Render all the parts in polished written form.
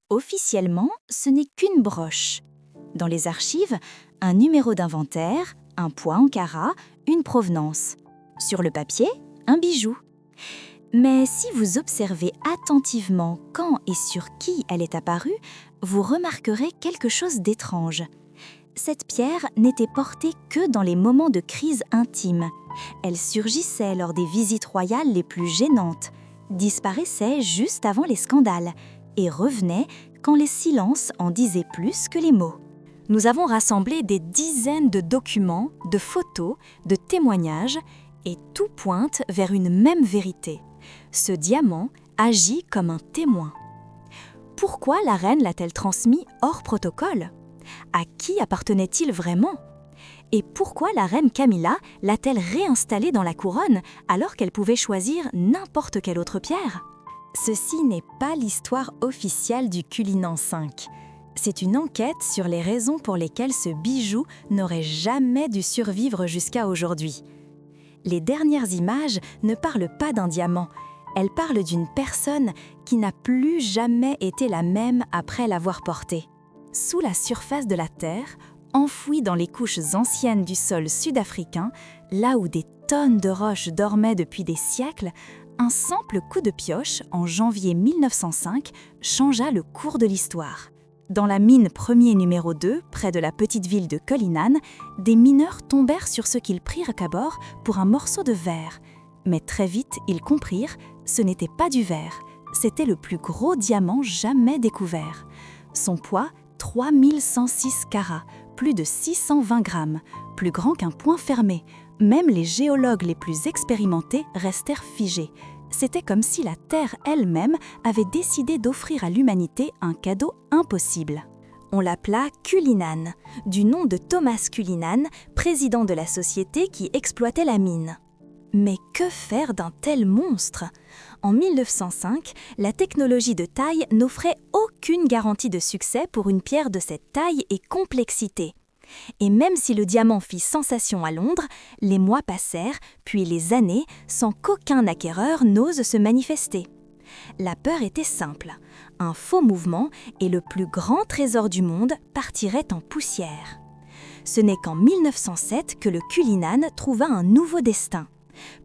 Officiellement, ce n'est qu'une broche. Dans les archives, un numéro d'inventaire, un poids en carats, une provenance. Sur le papier, un bijou. Mais si vous observez attentivement quand et sur qui elle est apparue, vous remarquerez quelque chose d'étrange. Cette pierre n'était portée que dans les moments de crise intime. Elle surgissait lors des visites royales les plus gênantes, disparaissait juste avant les scandales et revenait quand les silences en disaient plus que les mots. Nous avons rassemblé des dizaines de documents, de photos, de témoignages et tout pointe vers une même vérité. Ce diamant agit comme un témoin. Pourquoi la reine l'a-t-elle transmis hors protocole ? À qui appartenait-il vraiment ? Et pourquoi la reine Camilla l'a-t-elle réinstallé dans la couronne alors qu'elle pouvait choisir n'importe quelle autre pierre ? Ceci n'est pas l'histoire officielle du Cullinan V. C'est une enquête sur les raisons pour lesquelles ce bijou n'aurait jamais dû survivre jusqu'à aujourd'hui. Les dernières images ne parlent pas d'un diamant, elles parlent d'une personne qui n'a plus jamais été la même après l'avoir porté. Sous la surface de la Terre, enfouie dans les couches anciennes du sol sud-africain, là où des tonnes de roches dormaient depuis des siècles, un simple coup de pioche en janvier 1905 changea le cours de l'histoire. Dans la mine premier numéro 2, près de la petite ville de Cullinan, des mineurs tombèrent sur ce qu'ils prirent à bord pour un morceau de verre. Mais très vite, ils comprirent, ce n'était pas du verre, c'était le plus gros diamant jamais découvert. Son poids, 3106 carats, plus de 620 grammes, plus grand qu'un poing fermé. Même les géologues les plus expérimentés restèrent figés. C'était comme si la Terre elle-même avait décidé d'offrir à l'humanité un cadeau impossible. On l'appela Cullinan, du nom de Thomas Cullinan, président de la société qui exploitait la mine. Mais que faire d'un tel monstre ? En 1905, la technologie de taille n'offrait aucune garantie de succès pour une pierre de cette taille et complexité. Et même si le diamant fit sensation à Londres, les mois passèrent, puis les années, sans qu'aucun acquéreur n'ose se manifester. La peur était simple. Un faux mouvement et le plus grand trésor du monde partirait en poussière. Ce n'est qu'en 1907 que le Cullinan trouva un nouveau destin.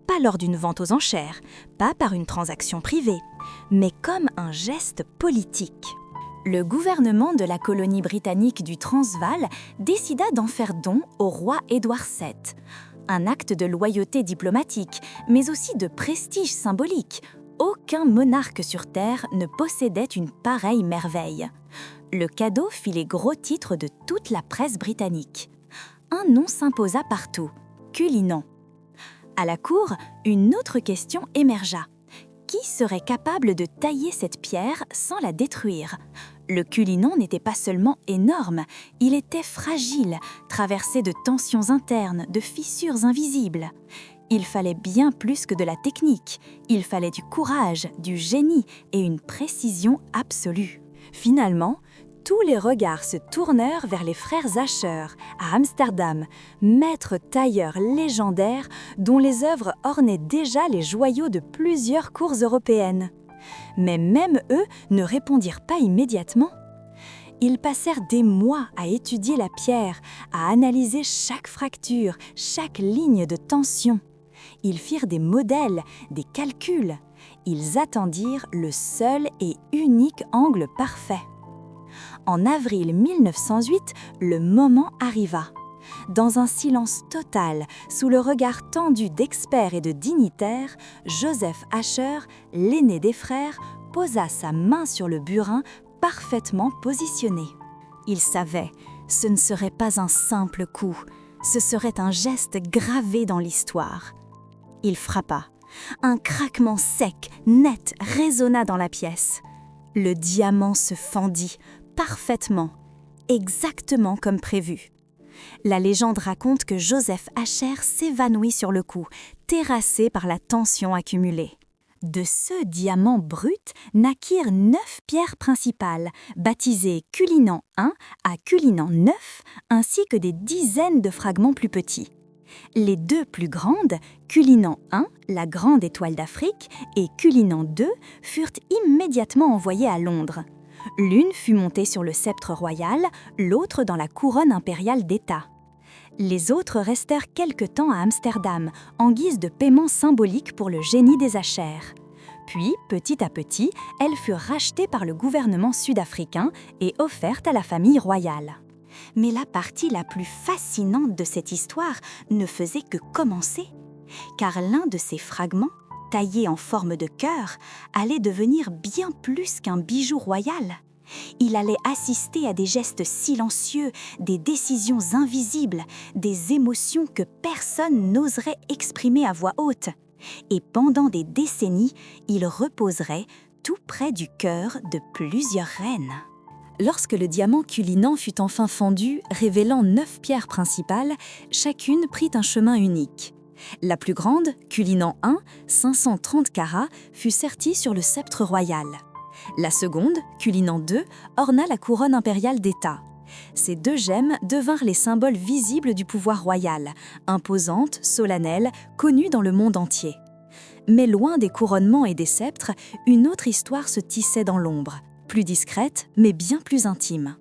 Pas lors d'une vente aux enchères, pas par une transaction privée, mais comme un geste politique. Le gouvernement de la colonie britannique du Transvaal décida d'en faire don au roi Édouard VII. Un acte de loyauté diplomatique, mais aussi de prestige symbolique. Aucun monarque sur Terre ne possédait une pareille merveille. Le cadeau fit les gros titres de toute la presse britannique. Un nom s'imposa partout, Cullinan. À la cour, une autre question émergea. Qui serait capable de tailler cette pierre sans la détruire ? Le Cullinan n'était pas seulement énorme, il était fragile, traversé de tensions internes, de fissures invisibles. Il fallait bien plus que de la technique, il fallait du courage, du génie et une précision absolue. Finalement, tous les regards se tournèrent vers les frères Ascher, à Amsterdam, maîtres tailleurs légendaires dont les œuvres ornaient déjà les joyaux de plusieurs cours européennes. Mais même eux ne répondirent pas immédiatement. Ils passèrent des mois à étudier la pierre, à analyser chaque fracture, chaque ligne de tension. Ils firent des modèles, des calculs. Ils attendirent le seul et unique angle parfait. En avril 1908, le moment arriva. Dans un silence total, sous le regard tendu d'experts et de dignitaires, Joseph Ascher, l'aîné des frères, posa sa main sur le burin parfaitement positionné. Il savait, ce ne serait pas un simple coup, ce serait un geste gravé dans l'histoire. Il frappa. Un craquement sec, net, résonna dans la pièce. Le diamant se fendit, parfaitement, exactement comme prévu. La légende raconte que Joseph Ascher s'évanouit sur le coup, terrassé par la tension accumulée. De ce diamant brut naquirent 9 pierres principales, baptisées Cullinan I à Cullinan IX, ainsi que des dizaines de fragments plus petits. Les 2 plus grandes, Cullinan I, la grande étoile d'Afrique, et Cullinan II, furent immédiatement envoyées à Londres. L'une fut montée sur le sceptre royal, l'autre dans la couronne impériale d'État. Les autres restèrent quelque temps à Amsterdam, en guise de paiement symbolique pour le génie des Achères. Puis, petit à petit, elles furent rachetées par le gouvernement sud-africain et offertes à la famille royale. Mais la partie la plus fascinante de cette histoire ne faisait que commencer, car l'un de ces fragments, taillé en forme de cœur, allait devenir bien plus qu'un bijou royal. Il allait assister à des gestes silencieux, des décisions invisibles, des émotions que personne n'oserait exprimer à voix haute. Et pendant des décennies, il reposerait tout près du cœur de plusieurs reines. Lorsque le diamant Cullinan fut enfin fendu, révélant 9 pierres principales, chacune prit un chemin unique. La plus grande, Cullinan I, 530 carats, fut sertie sur le sceptre royal. La seconde, Cullinan II, orna la couronne impériale d'État. Ces 2 gemmes devinrent les symboles visibles du pouvoir royal, imposantes, solennelles, connues dans le monde entier. Mais loin des couronnements et des sceptres, une autre histoire se tissait dans l'ombre, plus discrète mais bien plus intime.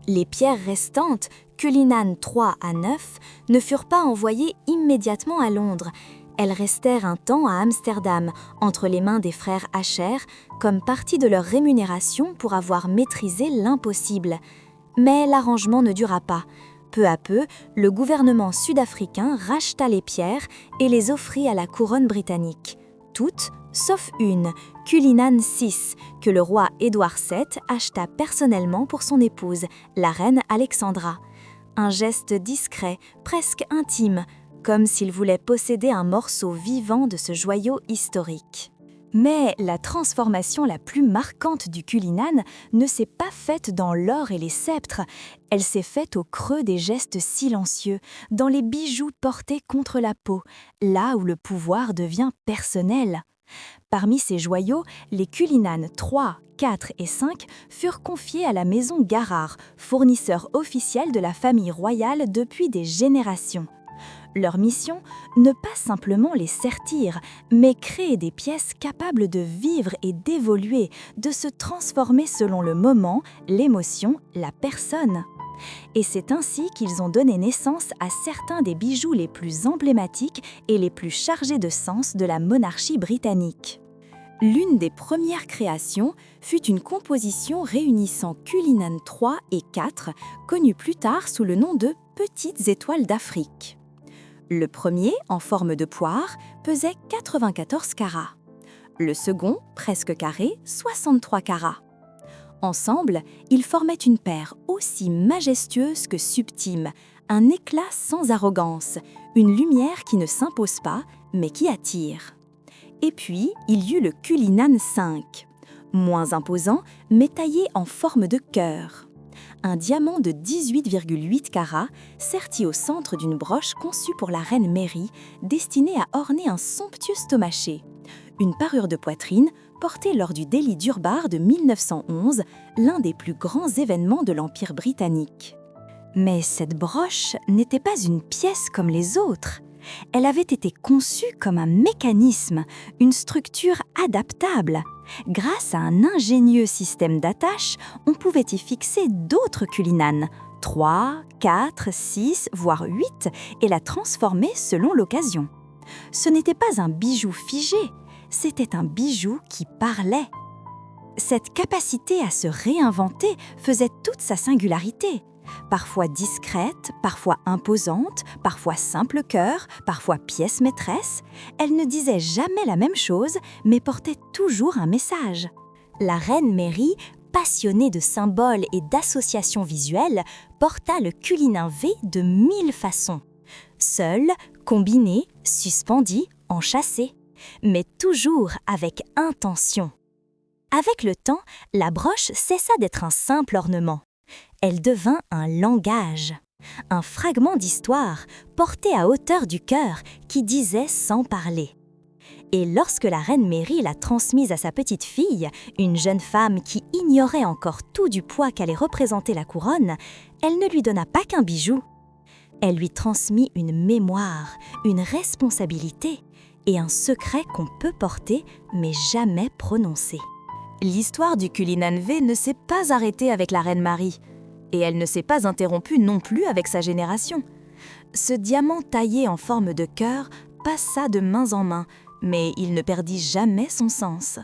Les pierres restantes, Cullinan III à 9, ne furent pas envoyées immédiatement à Londres. Elles restèrent un temps à Amsterdam, entre les mains des frères Acher, comme partie de leur rémunération pour avoir maîtrisé l'impossible. Mais l'arrangement ne dura pas. Peu à peu, le gouvernement sud-africain racheta les pierres et les offrit à la couronne britannique. Toutes, sauf une, Cullinan VI, que le roi Édouard VII acheta personnellement pour son épouse, la reine Alexandra. Un geste discret, presque intime, comme s'il voulait posséder un morceau vivant de ce joyau historique. Mais la transformation la plus marquante du Cullinan ne s'est pas faite dans l'or et les sceptres, elle s'est faite au creux des gestes silencieux, dans les bijoux portés contre la peau, là où le pouvoir devient personnel. Parmi ces joyaux, les Cullinan 3, 4 et 5 furent confiés à la maison Garrard, fournisseur officiel de la famille royale depuis des générations. Leur mission, ne pas simplement les sertir, mais créer des pièces capables de vivre et d'évoluer, de se transformer selon le moment, l'émotion, la personne. Et c'est ainsi qu'ils ont donné naissance à certains des bijoux les plus emblématiques et les plus chargés de sens de la monarchie britannique. L'une des premières créations fut une composition réunissant Cullinan 3 et 4, connue plus tard sous le nom de « Petites étoiles d'Afrique ». Le premier, en forme de poire, pesait 94 carats. Le second, presque carré, 63 carats. Ensemble, ils formaient une paire aussi majestueuse que subtile, un éclat sans arrogance, une lumière qui ne s'impose pas, mais qui attire. Et puis, il y eut le Cullinan 5, moins imposant, mais taillé en forme de cœur. Un diamant de 18,8 carats, serti au centre d'une broche conçue pour la reine Mary, destinée à orner un somptueux stomaché. Une parure de poitrine portée lors du délit Durbar de 1911, l'un des plus grands événements de l'Empire britannique. Mais cette broche n'était pas une pièce comme les autres. Elle avait été conçue comme un mécanisme, une structure adaptable. Grâce à un ingénieux système d'attache, on pouvait y fixer d'autres Cullinan, 3, 4, 6, voire 8, et la transformer selon l'occasion. Ce n'était pas un bijou figé, c'était un bijou qui parlait. Cette capacité à se réinventer faisait toute sa singularité. Parfois discrète, parfois imposante, parfois simple cœur, parfois pièce maîtresse, elle ne disait jamais la même chose, mais portait toujours un message. La reine Mary, passionnée de symboles et d'associations visuelles, porta le Cullinan V de 1000 façons. Seul, combiné, suspendu, enchâssé, mais toujours avec intention. Avec le temps, la broche cessa d'être un simple ornement. Elle devint un langage, un fragment d'histoire porté à hauteur du cœur qui disait sans parler. Et lorsque la reine Mary l'a transmise à sa petite fille, une jeune femme qui ignorait encore tout du poids qu'allait représenter la couronne, elle ne lui donna pas qu'un bijou. Elle lui transmit une mémoire, une responsabilité et un secret qu'on peut porter mais jamais prononcer. L'histoire du Cullinan V ne s'est pas arrêtée avec la reine Marie, et elle ne s'est pas interrompue non plus avec sa génération. Ce diamant taillé en forme de cœur passa de main en main, mais il ne perdit jamais son sens.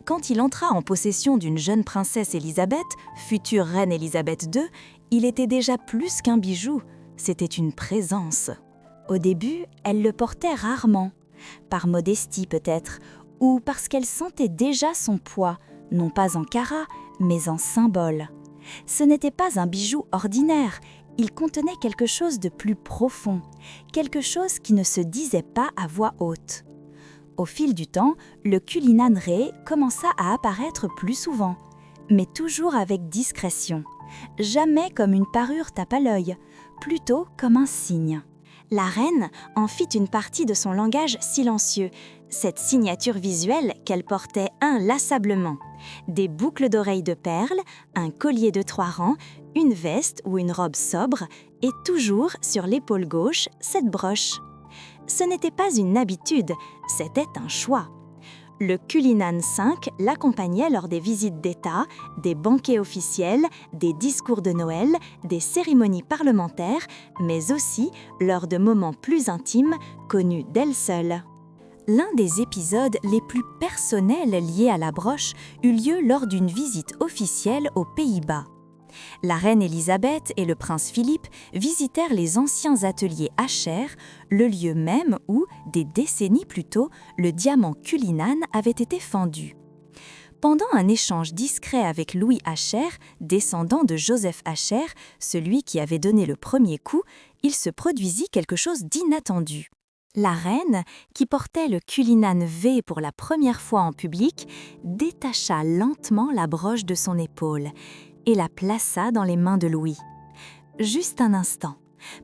Quand il entra en possession d'une jeune princesse Élisabeth, future reine Élisabeth II, il était déjà plus qu'un bijou, c'était une présence. Au début, elle le portait rarement, par modestie peut-être, ou parce qu'elle sentait déjà son poids, non pas en carat, mais en symbole. Ce n'était pas un bijou ordinaire, il contenait quelque chose de plus profond, quelque chose qui ne se disait pas à voix haute. Au fil du temps, le Cullinan Ré commença à apparaître plus souvent, mais toujours avec discrétion, jamais comme une parure tape à l'œil, plutôt comme un signe. La reine en fit une partie de son langage silencieux, cette signature visuelle qu'elle portait inlassablement. Des boucles d'oreilles de perles, un collier de 3 rangs, une veste ou une robe sobre et toujours sur l'épaule gauche cette broche. Ce n'était pas une habitude, c'était un choix. Le Cullinan V l'accompagnait lors des visites d'État, des banquets officiels, des discours de Noël, des cérémonies parlementaires, mais aussi lors de moments plus intimes, connus d'elle seule. L'un des épisodes les plus personnels liés à la broche eut lieu lors d'une visite officielle aux Pays-Bas. La reine Élisabeth et le prince Philippe visitèrent les anciens ateliers Acher, le lieu même où, des décennies plus tôt, le diamant Cullinan avait été fendu. Pendant un échange discret avec Louis Acher, descendant de Joseph Acher, celui qui avait donné le premier coup, il se produisit quelque chose d'inattendu. La reine, qui portait le Cullinan V pour la première fois en public, détacha lentement la broche de son épaule et la plaça dans les mains de Louis. Juste un instant,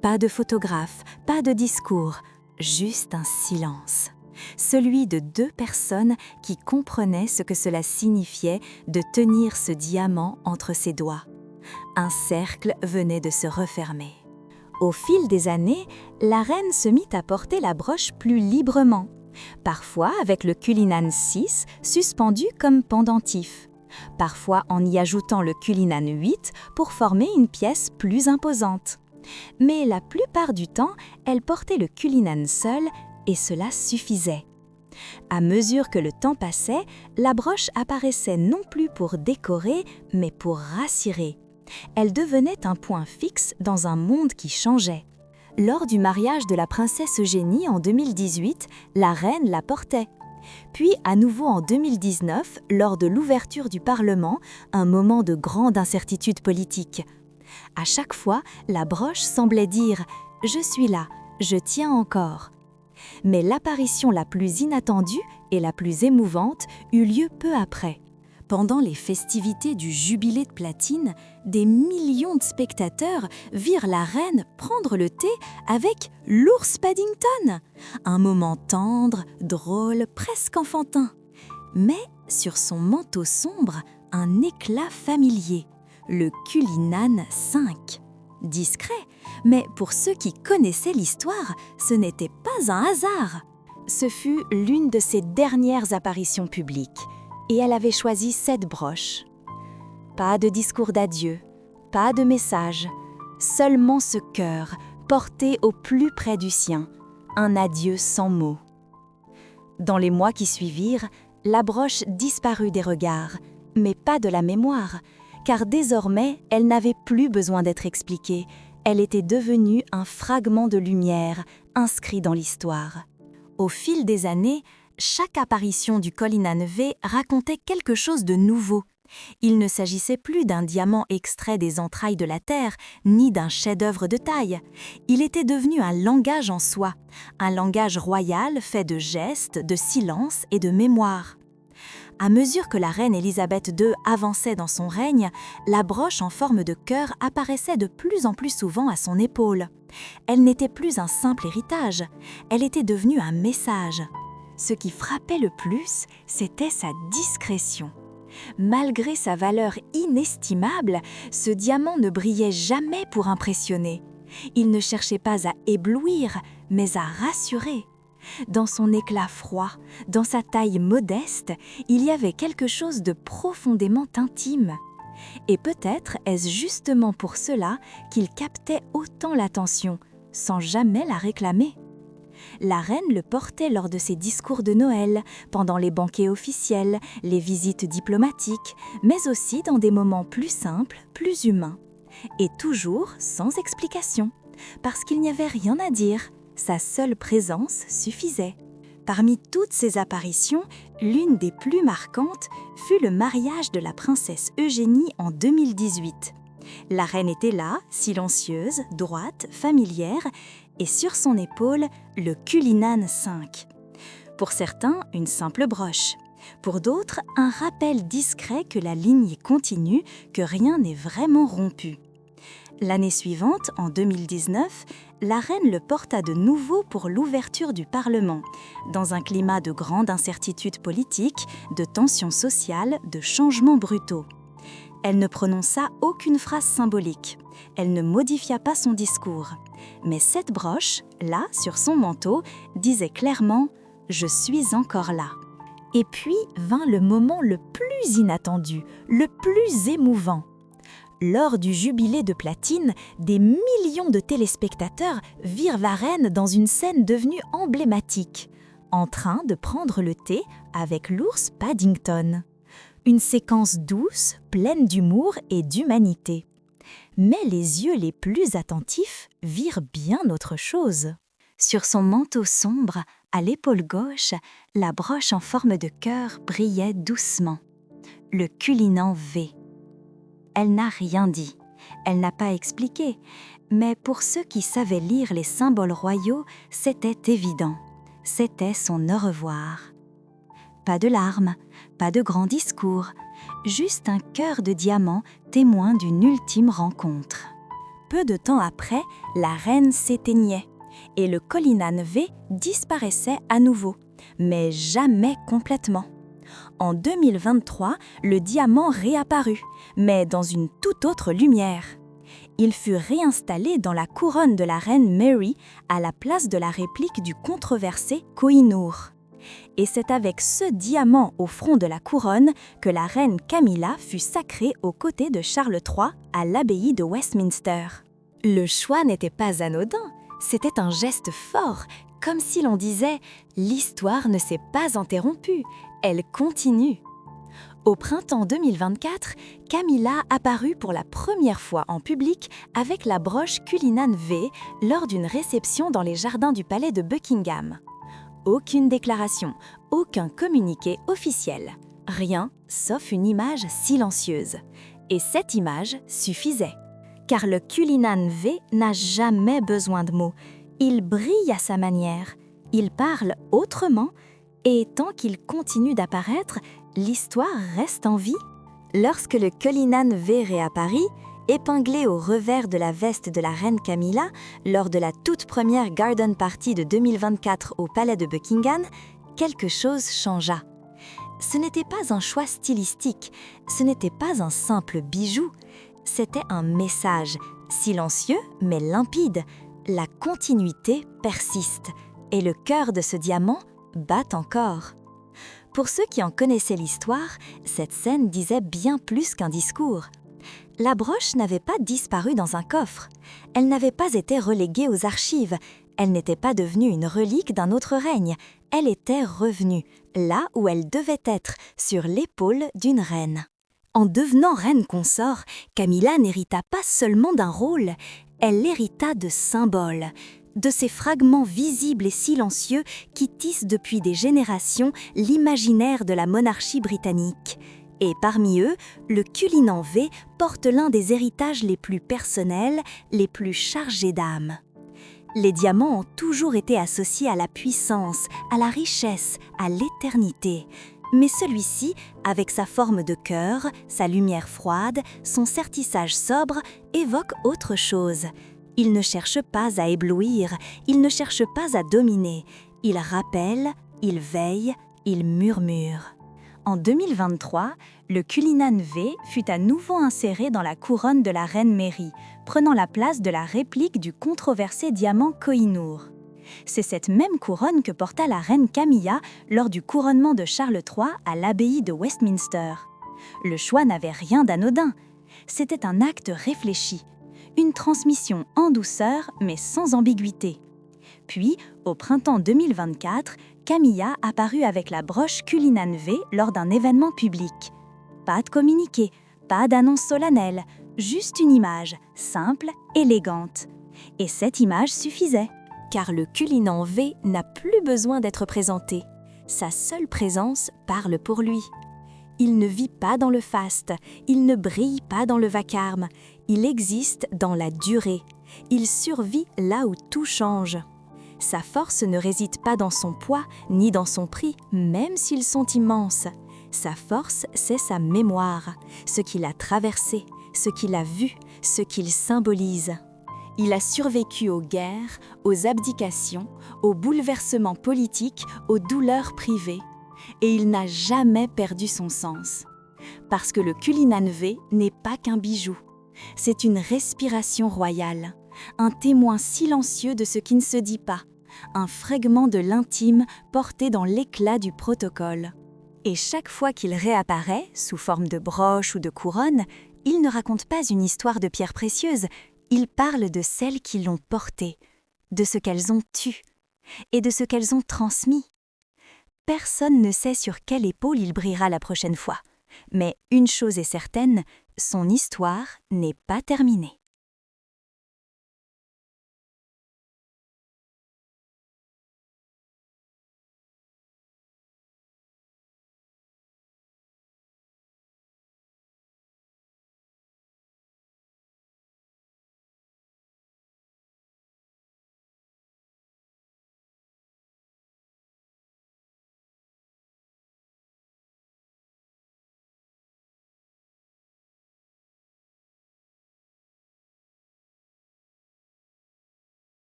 pas de photographe, pas de discours, juste un silence. Celui de 2 personnes qui comprenaient ce que cela signifiait de tenir ce diamant entre ses doigts. Un cercle venait de se refermer. Au fil des années, la reine se mit à porter la broche plus librement, parfois avec le Cullinan VI suspendu comme pendentif, parfois en y ajoutant le Cullinan VIII pour former une pièce plus imposante. Mais la plupart du temps, elle portait le Cullinan seul et cela suffisait. À mesure que le temps passait, la broche apparaissait non plus pour décorer, mais pour rassurer. Elle devenait un point fixe dans un monde qui changeait. Lors du mariage de la princesse Eugénie en 2018, la reine la portait. Puis à nouveau en 2019, lors de l'ouverture du Parlement, un moment de grande incertitude politique. À chaque fois, la broche semblait dire « Je suis là, je tiens encore ». Mais l'apparition la plus inattendue et la plus émouvante eut lieu peu après. Pendant les festivités du Jubilé de platine, des millions de spectateurs virent la reine prendre le thé avec l'ours Paddington. Un moment tendre, drôle, presque enfantin. Mais sur son manteau sombre, un éclat familier, le Cullinan V. Discret, mais pour ceux qui connaissaient l'histoire, ce n'était pas un hasard. Ce fut l'une de ses dernières apparitions publiques. Et elle avait choisi cette broche. Pas de discours d'adieu, pas de message, seulement ce cœur porté au plus près du sien, un adieu sans mots. Dans les mois qui suivirent, la broche disparut des regards, mais pas de la mémoire, car désormais elle n'avait plus besoin d'être expliquée, elle était devenue un fragment de lumière inscrit dans l'histoire. Au fil des années, chaque apparition du Cullinan V racontait quelque chose de nouveau. Il ne s'agissait plus d'un diamant extrait des entrailles de la terre, ni d'un chef-d'œuvre de taille. Il était devenu un langage en soi, un langage royal fait de gestes, de silence et de mémoire. À mesure que la reine Élisabeth II avançait dans son règne, la broche en forme de cœur apparaissait de plus en plus souvent à son épaule. Elle n'était plus un simple héritage, elle était devenue un message. Ce qui frappait le plus, c'était sa discrétion. Malgré sa valeur inestimable, ce diamant ne brillait jamais pour impressionner. Il ne cherchait pas à éblouir, mais à rassurer. Dans son éclat froid, dans sa taille modeste, il y avait quelque chose de profondément intime. Et peut-être est-ce justement pour cela qu'il captait autant l'attention, sans jamais la réclamer. La reine le portait lors de ses discours de Noël, pendant les banquets officiels, les visites diplomatiques, mais aussi dans des moments plus simples, plus humains. Et toujours sans explication, parce qu'il n'y avait rien à dire, sa seule présence suffisait. Parmi toutes ces apparitions, l'une des plus marquantes fut le mariage de la princesse Eugénie en 2018. La reine était là, silencieuse, droite, familière, et sur son épaule, le Cullinan V. Pour certains, une simple broche. Pour d'autres, un rappel discret que la ligne continue, que rien n'est vraiment rompu. L'année suivante, en 2019, la reine le porta de nouveau pour l'ouverture du Parlement, dans un climat de grande incertitude politique, de tensions sociales, de changements brutaux. Elle ne prononça aucune phrase symbolique. Elle ne modifia pas son discours. Mais cette broche, là, sur son manteau, disait clairement « Je suis encore là ». Et puis vint le moment le plus inattendu, le plus émouvant. Lors du jubilé de platine, des millions de téléspectateurs virent la reine dans une scène devenue emblématique, en train de prendre le thé avec l'ours Paddington. Une séquence douce, pleine d'humour et d'humanité. Mais les yeux les plus attentifs virent bien autre chose. Sur son manteau sombre, à l'épaule gauche, la broche en forme de cœur brillait doucement. Le Cullinan V. Elle n'a rien dit, elle n'a pas expliqué, mais pour ceux qui savaient lire les symboles royaux, c'était évident. C'était son au revoir. Pas de larmes, pas de grands discours, juste un cœur de diamant témoin d'une ultime rencontre. Peu de temps après, la reine s'éteignait et le Cullinan V disparaissait à nouveau, mais jamais complètement. En 2023, le diamant réapparut, mais dans une toute autre lumière. Il fut réinstallé dans la couronne de la reine Mary à la place de la réplique du controversé Koh-i-Noor. Et c'est avec ce diamant au front de la couronne que la reine Camilla fut sacrée aux côtés de Charles III à l'abbaye de Westminster. Le choix n'était pas anodin, c'était un geste fort, comme si l'on disait « l'histoire ne s'est pas interrompue, elle continue ». Au printemps 2024, Camilla apparut pour la première fois en public avec la broche Cullinan V lors d'une réception dans les jardins du palais de Buckingham. Aucune déclaration, aucun communiqué officiel. Rien, sauf une image silencieuse. Et cette image suffisait. Car le Cullinan V n'a jamais besoin de mots. Il brille à sa manière. Il parle autrement. Et tant qu'il continue d'apparaître, l'histoire reste en vie. Lorsque le Cullinan V réapparut, épinglé au revers de la veste de la reine Camilla, lors de la toute première Garden Party de 2024 au palais de Buckingham, quelque chose changea. Ce n'était pas un choix stylistique, ce n'était pas un simple bijou, c'était un message, silencieux mais limpide. La continuité persiste, et le cœur de ce diamant bat encore. Pour ceux qui en connaissaient l'histoire, cette scène disait bien plus qu'un discours. La broche n'avait pas disparu dans un coffre. Elle n'avait pas été reléguée aux archives. Elle n'était pas devenue une relique d'un autre règne. Elle était revenue, là où elle devait être, sur l'épaule d'une reine. En devenant reine consort, Camilla n'hérita pas seulement d'un rôle, elle hérita de symboles, de ces fragments visibles et silencieux qui tissent depuis des générations l'imaginaire de la monarchie britannique. Et parmi eux, le Cullinan V porte l'un des héritages les plus personnels, les plus chargés d'âme. Les diamants ont toujours été associés à la puissance, à la richesse, à l'éternité. Mais celui-ci, avec sa forme de cœur, sa lumière froide, son sertissage sobre, évoque autre chose. Il ne cherche pas à éblouir, il ne cherche pas à dominer. Il rappelle, il veille, il murmure. En 2023, le Cullinan V fut à nouveau inséré dans la couronne de la reine Mary, prenant la place de la réplique du controversé diamant Koh-i-Noor. C'est cette même couronne que porta la reine Camilla lors du couronnement de Charles III à l'abbaye de Westminster. Le choix n'avait rien d'anodin. C'était un acte réfléchi, une transmission en douceur mais sans ambiguïté. Puis, au printemps 2024, Camilla apparut avec la broche Cullinan V lors d'un événement public. Pas de communiqué, pas d'annonce solennelle, juste une image, simple, élégante. Et cette image suffisait, car le Cullinan V n'a plus besoin d'être présenté. Sa seule présence parle pour lui. Il ne vit pas dans le faste, il ne brille pas dans le vacarme, il existe dans la durée. Il survit là où tout change. Sa force ne réside pas dans son poids ni dans son prix, même s'ils sont immenses. Sa force, c'est sa mémoire, ce qu'il a traversé, ce qu'il a vu, ce qu'il symbolise. Il a survécu aux guerres, aux abdications, aux bouleversements politiques, aux douleurs privées. Et il n'a jamais perdu son sens. Parce que le Cullinan V n'est pas qu'un bijou. C'est une respiration royale, un témoin silencieux de ce qui ne se dit pas, un fragment de l'intime porté dans l'éclat du protocole. Et chaque fois qu'il réapparaît, sous forme de broche ou de couronne, il ne raconte pas une histoire de pierres précieuses, il parle de celles qui l'ont porté, de ce qu'elles ont eu et de ce qu'elles ont transmis. Personne ne sait sur quelle épaule il brillera la prochaine fois. Mais une chose est certaine, son histoire n'est pas terminée.